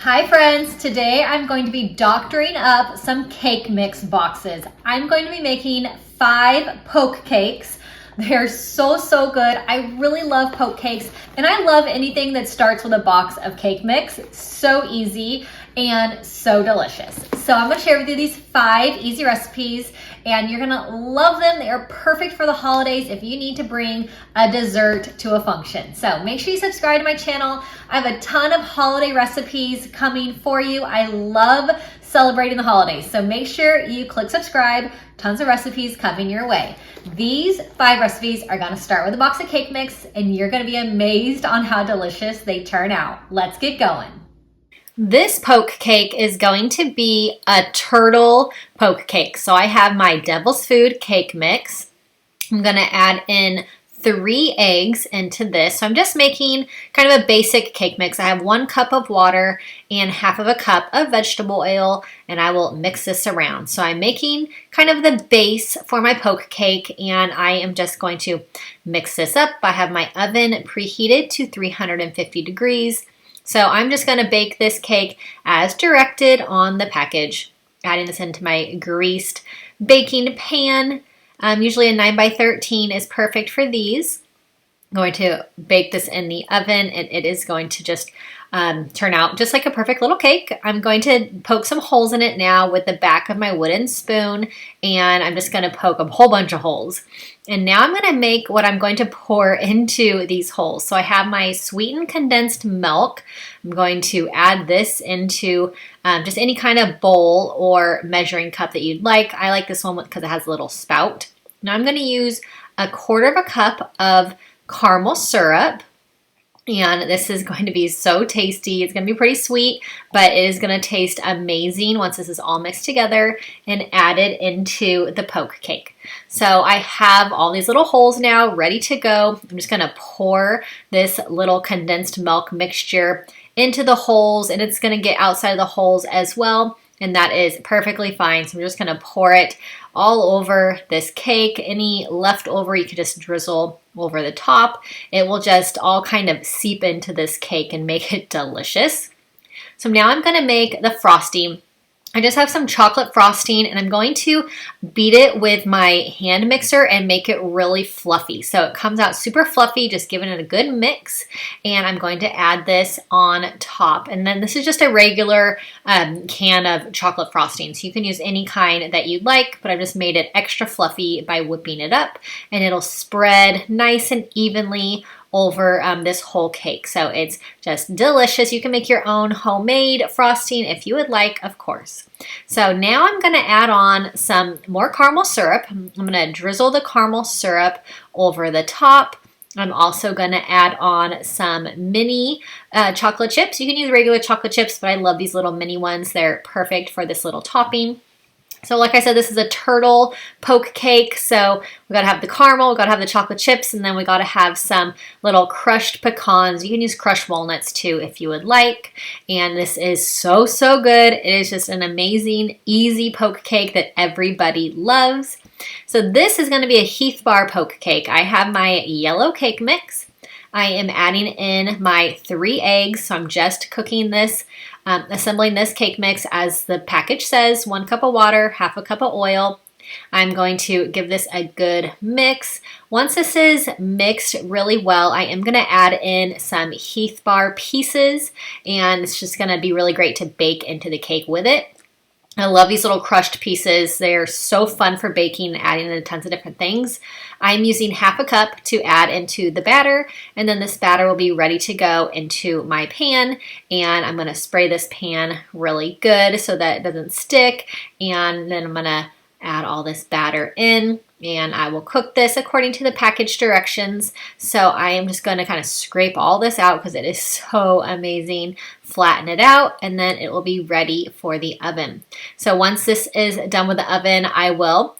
Hi friends, today I'm going to be doctoring up some cake mix boxes. I'm going to be making 5 poke cakes. They're so good. I really love poke cakes and I love anything that starts with a box of cake mix. It's so easy and so delicious. So I'm going to share with you these 5 easy recipes and you're going to love them. They are perfect for the holidays if you need to bring a dessert to a function. So make sure you subscribe to my channel. I have a ton of holiday recipes coming for you. I love celebrating the holidays. So make sure you click subscribe. Tons of recipes coming your way. These 5 recipes are going to start with a box of cake mix and you're going to be amazed on how delicious they turn out. Let's get going. This poke cake is going to be a turtle poke cake. So I have my Devil's Food cake mix. I'm going to add in 3 eggs into this. So I'm just making kind of a basic cake mix. I have 1 cup of water and half of a cup of vegetable oil, and I will mix this around. So I'm making kind of the base for my poke cake, and I am just going to mix this up. I have my oven preheated to 350 degrees. So I'm just going to bake this cake as directed on the package, adding this into my greased baking pan. Usually a 9 by 13 is perfect for these. I'm going to bake this in the oven and it is going to just turn out just like a perfect little cake. I'm going to poke some holes in it now with the back of my wooden spoon, and I'm just going to poke a whole bunch of holes. And now I'm going to make what I'm going to pour into these holes. So I have my sweetened condensed milk. I'm going to add this into just any kind of bowl or measuring cup that you'd like. I like this one because it has a little spout. Now I'm going to use 1/4 cup of caramel syrup. And this is going to be so tasty. It's going to be pretty sweet, but it is going to taste amazing once this is all mixed together and added into the poke cake. So I have all these little holes now ready to go. I'm just going to pour this little condensed milk mixture into the holes, and it's going to get outside of the holes as well. And that is perfectly fine. So I'm just going to pour it all over this cake. Any leftover you can just drizzle over the top. It will just all kind of seep into this cake and make it delicious. So now I'm going to make the frosting. I just have some chocolate frosting and I'm going to beat it with my hand mixer and make it really fluffy. So it comes out super fluffy, just giving it a good mix. And I'm going to add this on top. And then this is just a regular can of chocolate frosting. So you can use any kind that you'd like, but I've just made it extra fluffy by whipping it up. And it'll spread nice and evenly over this whole cake. So it's just delicious. You can make your own homemade frosting if you would like, of course. So now I'm going to add on some more caramel syrup. I'm going to drizzle the caramel syrup over the top. I'm also going to add on some mini chocolate chips. You can use regular chocolate chips, but I love these little mini ones. They're perfect for this little topping. So like I said, this is a turtle poke cake. So we got to have the caramel, we got to have the chocolate chips, and then we got to have some little crushed pecans. You can use crushed walnuts too if you would like. And this is so good. It is just an amazing, easy poke cake that everybody loves. So this is going to be a Heath bar poke cake. I have my yellow cake mix. I am adding in my 3 eggs. So I'm just cooking this, assembling this cake mix as the package says, 1 cup of water, half a cup of oil. I'm going to give this a good mix. Once this is mixed really well, I am going to add in some Heath bar pieces, and it's just going to be really great to bake into the cake with it. I love these little crushed pieces. They're so fun for baking and adding in tons of different things. I'm using half a cup to add into the batter, and then this batter will be ready to go into my pan, and I'm going to spray this pan really good so that it doesn't stick, and then I'm going to add all this batter in, and I will cook this according to the package directions. So I am just going to kind of scrape all this out because it is so amazing. Flatten it out, and then it will be ready for the oven. So once this is done with the oven, I will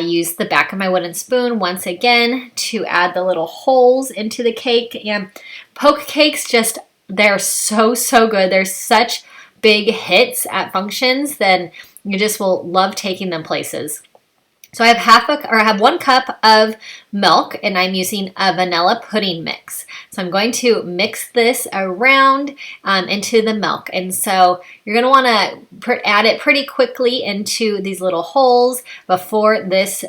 use the back of my wooden spoon once again to add the little holes into the cake. And poke cakes they're so good. They're such big hits at functions, then you just will love taking them places. So I have 1 cup of milk, and I'm using a vanilla pudding mix. So I'm going to mix this around into the milk. And so you're going to want to add it pretty quickly into these little holes before this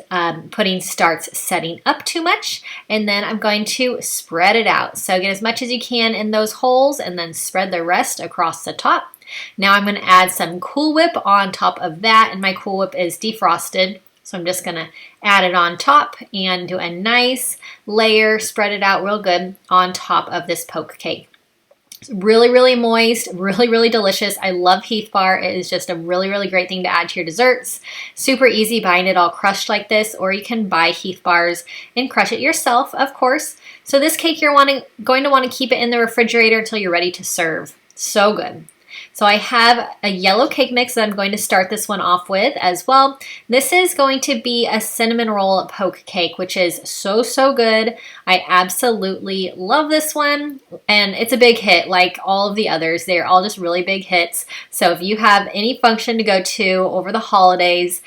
pudding starts setting up too much. And then I'm going to spread it out. So get as much as you can in those holes and then spread the rest across the top. Now I'm going to add some Cool Whip on top of that, and my Cool Whip is defrosted. So I'm just going to add it on top and do a nice layer, spread it out real good on top of this poke cake. It's really, really moist, really, really delicious. I love Heath bar. It is just a really, really great thing to add to your desserts. Super easy buying it all crushed like this, or you can buy Heath bars and crush it yourself, of course. So this cake, you're going to want to keep it in the refrigerator until you're ready to serve. So good. So I have a yellow cake mix that I'm going to start this one off with as well. This is going to be a cinnamon roll poke cake, which is so, so good. I absolutely love this one, and it's a big hit like all of the others. They're all just really big hits. So if you have any function to go to over the holidays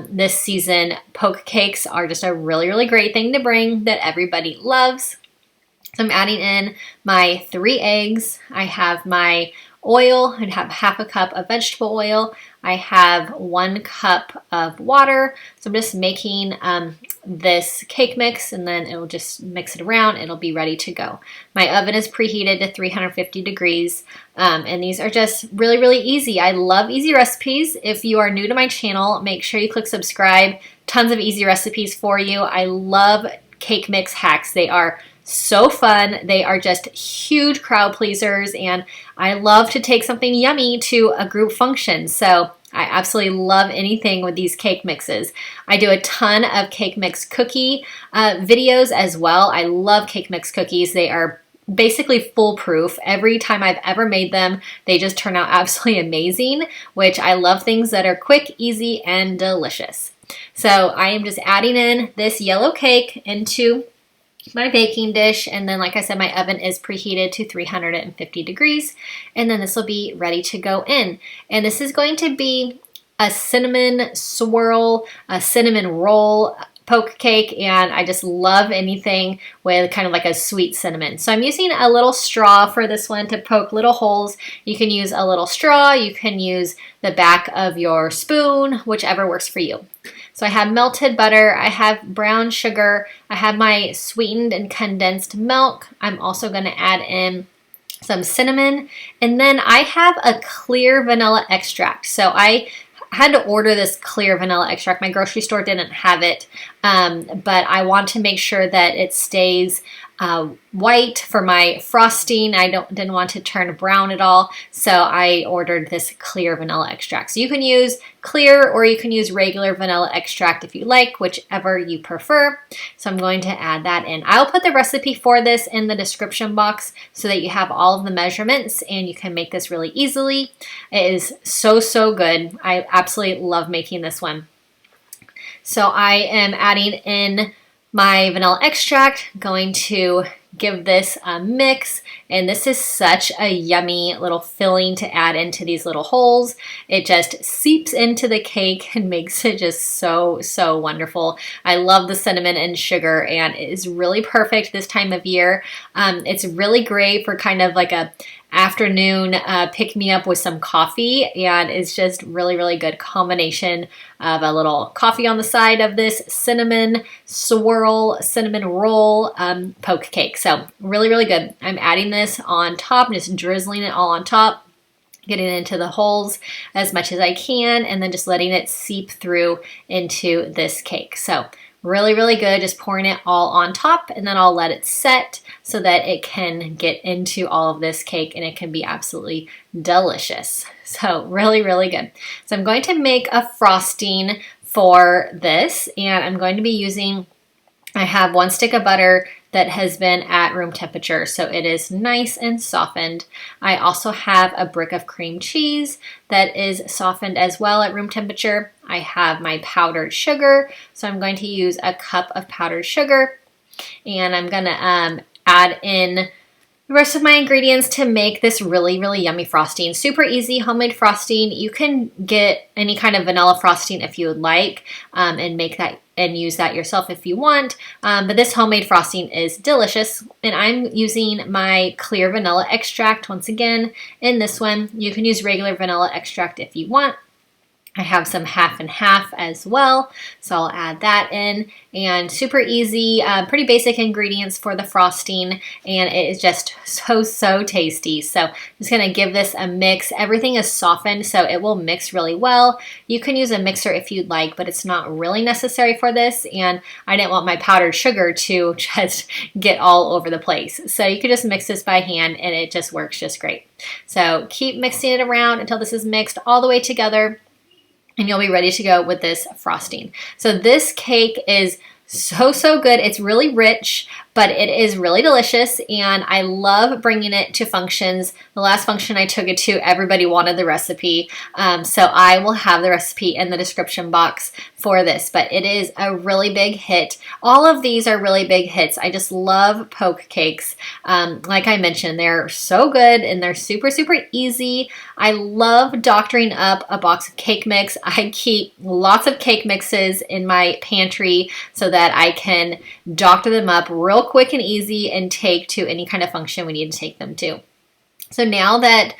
this season, poke cakes are just a really, really great thing to bring that everybody loves. So I'm adding in my 3 eggs. I have my oil. I have half a cup of vegetable oil. I have 1 cup of water. So I'm just making this cake mix, and then it'll just mix it around. It'll be ready to go. My oven is preheated to 350 degrees. And these are just really, really easy. I love easy recipes. If you are new to my channel, make sure you click subscribe. Tons of easy recipes for you. I love cake mix hacks. They are so fun. They are just huge crowd pleasers, and I love to take something yummy to a group function. So I absolutely love anything with these cake mixes. I do a ton of cake mix cookie videos as well. I love cake mix cookies. They are basically foolproof. Every time I've ever made them, they just turn out absolutely amazing, which I love things that are quick, easy, and delicious. So I am just adding in this yellow cake into my baking dish, and then like I said, my oven is preheated to 350 degrees, and then this will be ready to go in. And this is going to be a cinnamon swirl, a cinnamon roll poke cake, and I just love anything with kind of like a sweet cinnamon. So I'm using a little straw for this one to poke little holes. You can use a little straw, you can use the back of your spoon, whichever works for you. So I have melted butter, I have brown sugar, I have my sweetened and condensed milk. I'm also going to add in some cinnamon, and then I have a clear vanilla extract. So I had to order this clear vanilla extract. My grocery store didn't have it, but I want to make sure that it stays white for my frosting. I didn't want to turn brown at all, so I ordered this clear vanilla extract. So you can use clear or you can use regular vanilla extract if you like, whichever you prefer. So I'm going to add that in. I'll put the recipe for this in the description box so that you have all of the measurements and you can make this really easily. It is so, so good. I absolutely love making this one. So I am adding in my vanilla extract, going to give this a mix, and this is such a yummy little filling to add into these little holes. It just seeps into the cake and makes it just so, so wonderful. I love the cinnamon and sugar, and it is really perfect this time of year. It's really great for kind of like a afternoon pick-me-up with some coffee, and it's just really, really good combination of a little coffee on the side of this cinnamon swirl, cinnamon roll poke cake. So really, really good. I'm adding this on top, just drizzling it all on top, getting into the holes as much as I can, and then just letting it seep through into this cake. So really, really good. Just pouring it all on top, and then I'll let it set so that it can get into all of this cake and it can be absolutely delicious. So really, really good. So I'm going to make a frosting for this, and I'm going to be using, I have 1 stick of butter that has been at room temperature, so it is nice and softened. I also have a brick of cream cheese that is softened as well at room temperature. I have my powdered sugar, so I'm going to use a cup of powdered sugar, and I'm going to add in The rest of my ingredients to make this really, really yummy frosting. Super easy homemade frosting. You can get any kind of vanilla frosting if you would like, and make that and use that yourself if you want. But this homemade frosting is delicious. And I'm using my clear vanilla extract once again in this one. You can use regular vanilla extract if you want. I have some half and half as well, so I'll add that in. And super easy, pretty basic ingredients for the frosting, and it is just so tasty. So I'm just gonna give this a mix. Everything is softened, so it will mix really well. You can use a mixer if you'd like, but it's not really necessary for this, and I didn't want my powdered sugar to just get all over the place. So you can just mix this by hand, and it just works just great. So keep mixing it around until this is mixed all the way together, and you'll be ready to go with this frosting. So this cake is so good. It's really rich, but it is really delicious, and I love bringing it to functions. The last function I took it to, everybody wanted the recipe, so I will have the recipe in the description box for this, but it is a really big hit. All of these are really big hits. I just love poke cakes. Like I mentioned, they're so good, and they're super easy. I love doctoring up a box of cake mix. I keep lots of cake mixes in my pantry so that I can doctor them up real quick and easy and take to any kind of function we need to take them to. So now that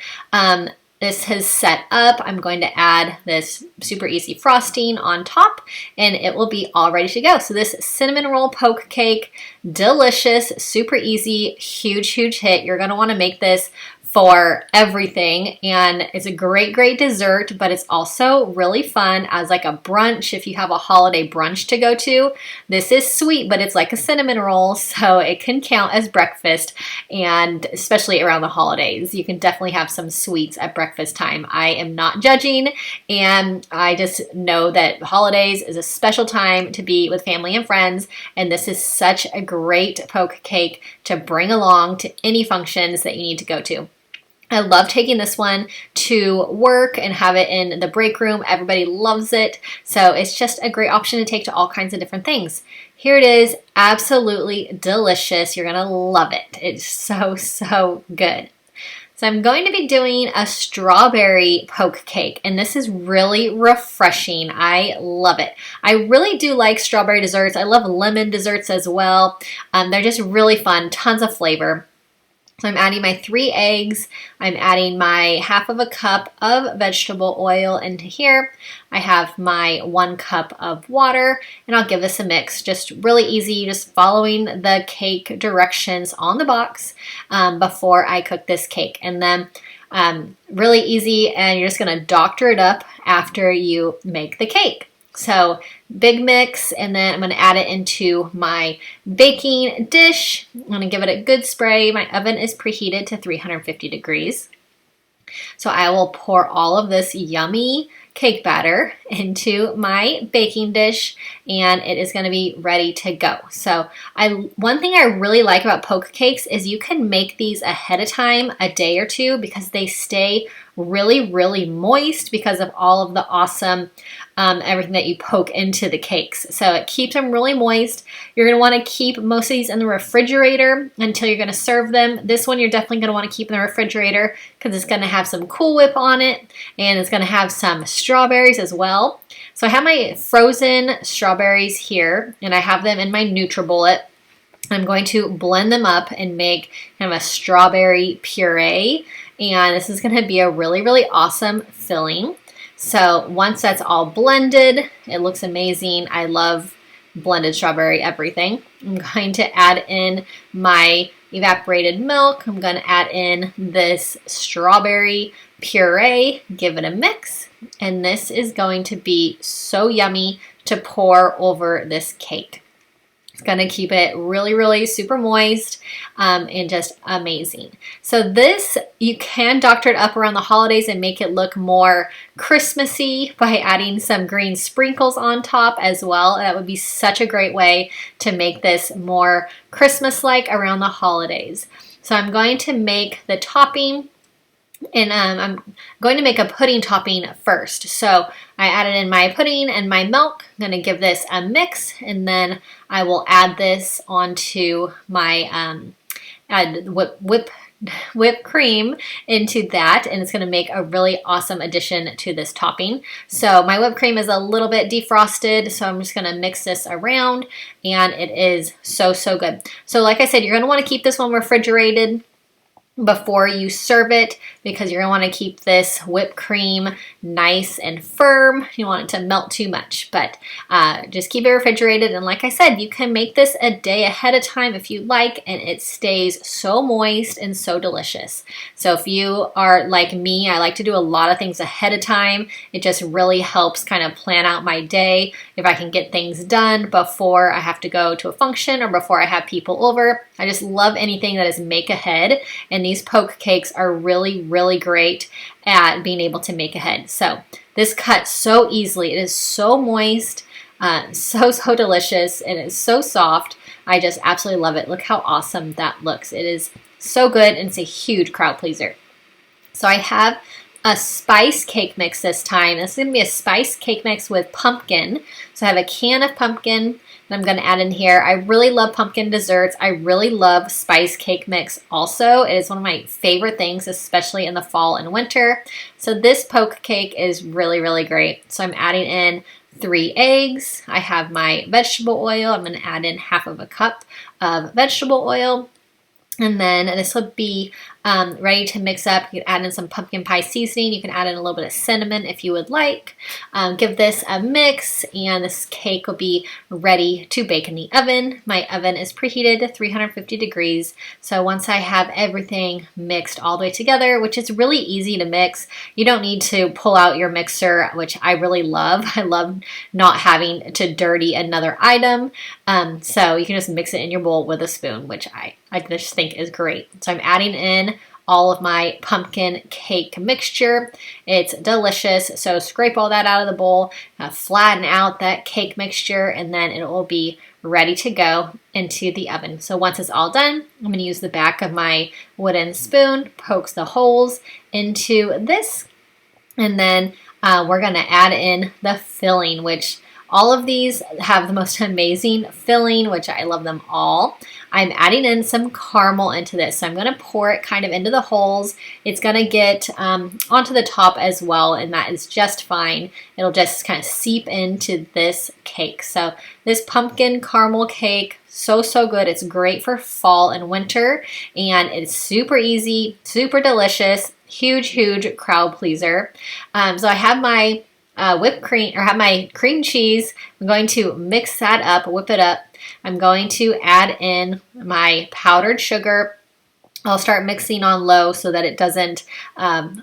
this has set up, I'm going to add this super easy frosting on top, and it will be all ready to go. So this cinnamon roll poke cake, delicious, super easy, huge hit. You're gonna wanna make this for everything, and it's a great dessert, but it's also really fun as like a brunch if you have a holiday brunch to go to. This is sweet, but it's like a cinnamon roll, so it can count as breakfast, and especially around the holidays, you can definitely have some sweets at breakfast time. I am not judging, and I just know that holidays is a special time to be with family and friends, and this is such a great poke cake to bring along to any functions that you need to go to. I love taking this one to work and have it in the break room. Everybody loves it. So it's just a great option to take to all kinds of different things. Here it is, absolutely delicious. You're gonna love it. It's so good. So I'm going to be doing a strawberry poke cake, and this is really refreshing. I love it. I really do like strawberry desserts. I love lemon desserts as well. They're just really fun, tons of flavor. So I'm adding my 3 eggs. I'm adding my half of a cup of vegetable oil into here. I have my 1 cup of water, and I'll give this a mix. Just really easy, just following the cake directions on the box before I cook this cake. And then really easy, and you're just gonna doctor it up after you make the cake. So big mix, and then I'm going to add it into my baking dish. I'm going to give it a good spray. My oven is preheated to 350 degrees. So I will pour all of this yummy cake batter into my baking dish, and it is going to be ready to go. So one thing I really like about poke cakes is you can make these ahead of time, a day or two, because they stay really moist because of all of the awesome everything that you poke into the cakes. So it keeps them really moist. You're going to want to keep most of these in the refrigerator until you're going to serve them. This one you're definitely going to want to keep in the refrigerator because it's going to have some Cool Whip on it, and it's going to have some strawberries as well. So I have my frozen strawberries here, and I have them in my NutriBullet. I'm going to blend them up and make kind of a strawberry puree, and this is going to be a really awesome filling. So once that's all blended, it looks amazing. I love blended strawberry everything. I'm going to add in my evaporated milk. I'm going to add in this strawberry puree, give it a mix, and this is going to be so yummy to pour over this cake. It's going to keep it really super moist and just amazing. So this, you can doctor it up around the holidays and make it look more Christmassy by adding some green sprinkles on top as well. That would be such a great way to make this more Christmas-like around the holidays. So I'm going to make the topping, and I'm going to make a pudding topping first. So I added in my pudding and my milk. I'm going to give this a mix, and then I will add this onto my add whipped cream into that, and it's going to make a really awesome addition to this topping. So my whipped cream is a little bit defrosted, so I'm just going to mix this around, and it is so good. So like I said, you're going to want to keep this one refrigerated before you serve it, because you're going to want to keep this whipped cream nice and firm. You want it to melt too much, but just keep it refrigerated. And like I said, you can make this a day ahead of time if you like, and it stays so moist and so delicious. So if you are like me, I like to do a lot of things ahead of time. It just really helps kind of plan out my day. If I can get things done before I have to go to a function or before I have people over, I just love anything that is make ahead, and these poke cakes are really great at being able to make ahead. So this cuts so easily. It is so moist, so delicious, and it's so soft. I just absolutely love it. Look how awesome that looks. It is so good, and it's a huge crowd pleaser. So I have a spice cake mix this time. This is going to be a spice cake mix with pumpkin. So I have a can of pumpkin that I'm going to add in here. I really love pumpkin desserts. I really love spice cake mix also. It is one of my favorite things, especially in the fall and winter. So this poke cake is really great. So I'm adding in 3 eggs. I have my vegetable oil. I'm going to add in half of a cup of vegetable oil. And then this will be ready to mix up. You can add in some pumpkin pie seasoning. You can add in a little bit of cinnamon if you would like. Give this a mix, and this cake will be ready to bake in the oven. My oven is preheated to 350 degrees. So once I have everything mixed all the way together, which is really easy to mix, you don't need to pull out your mixer, which I really love. I love not having to dirty another item. So you can just mix it in your bowl with a spoon, which I just think is great. So I'm adding in all of my pumpkin cake mixture. It's delicious. So scrape all that out of the bowl, flatten out that cake mixture, and then it will be ready to go into the oven. So once it's all done, I'm going to use the back of my wooden spoon, poke the holes into this, and then we're going to add in the filling, which all of these have the most amazing filling, which I love them all. I'm adding in some caramel into this. So I'm going to pour it kind of into the holes. It's going to get onto the top as well, and that is just fine. It'll just kind of seep into this cake. So this pumpkin caramel cake, so good. It's great for fall and winter, and it's super easy, super delicious, huge crowd pleaser. So I have my whipped cream, or have my cream cheese. I'm going to mix that up, whip it up. I'm going to add in my powdered sugar. I'll start mixing on low so that it doesn't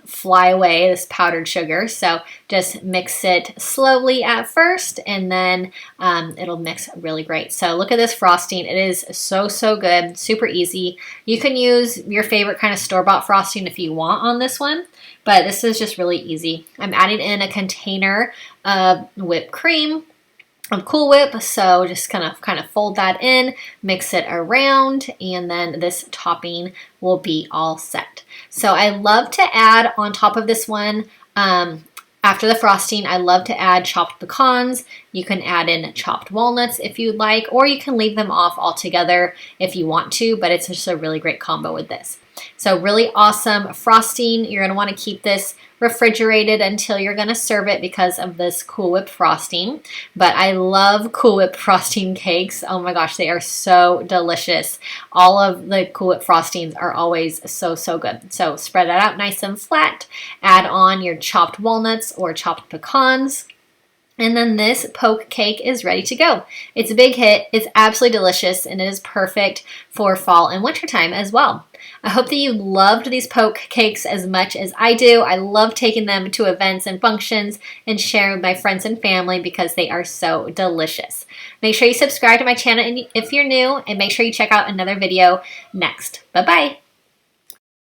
fly away, this powdered sugar. So just mix it slowly at first, and then it'll mix really great. So look at this frosting. It is so good, super easy. You can use your favorite kind of store-bought frosting if you want on this one, but this is just really easy. I'm adding in a container of whipped cream, of Cool Whip, so just kind of fold that in, mix it around, and then this topping will be all set. So I love to add on top of this one, after the frosting, I love to add chopped pecans. You can add in chopped walnuts if you'd like, or you can leave them off altogether if you want to, but it's just a really great combo with this. So really awesome frosting. You're going to want to keep this refrigerated until you're going to serve it because of this Cool Whip frosting. But I love Cool Whip frosting cakes. Oh my gosh, they are so delicious. All of the Cool Whip frostings are always so good. So spread that out nice and flat. Add on your chopped walnuts or chopped pecans. And then this poke cake is ready to go. It's a big hit. It's absolutely delicious, and it is perfect for fall and winter time as well. I hope that you loved these poke cakes as much as I do. I love taking them to events and functions and sharing with my friends and family because they are so delicious. Make sure you subscribe to my channel if you're new, and make sure you check out another video next. Bye-bye.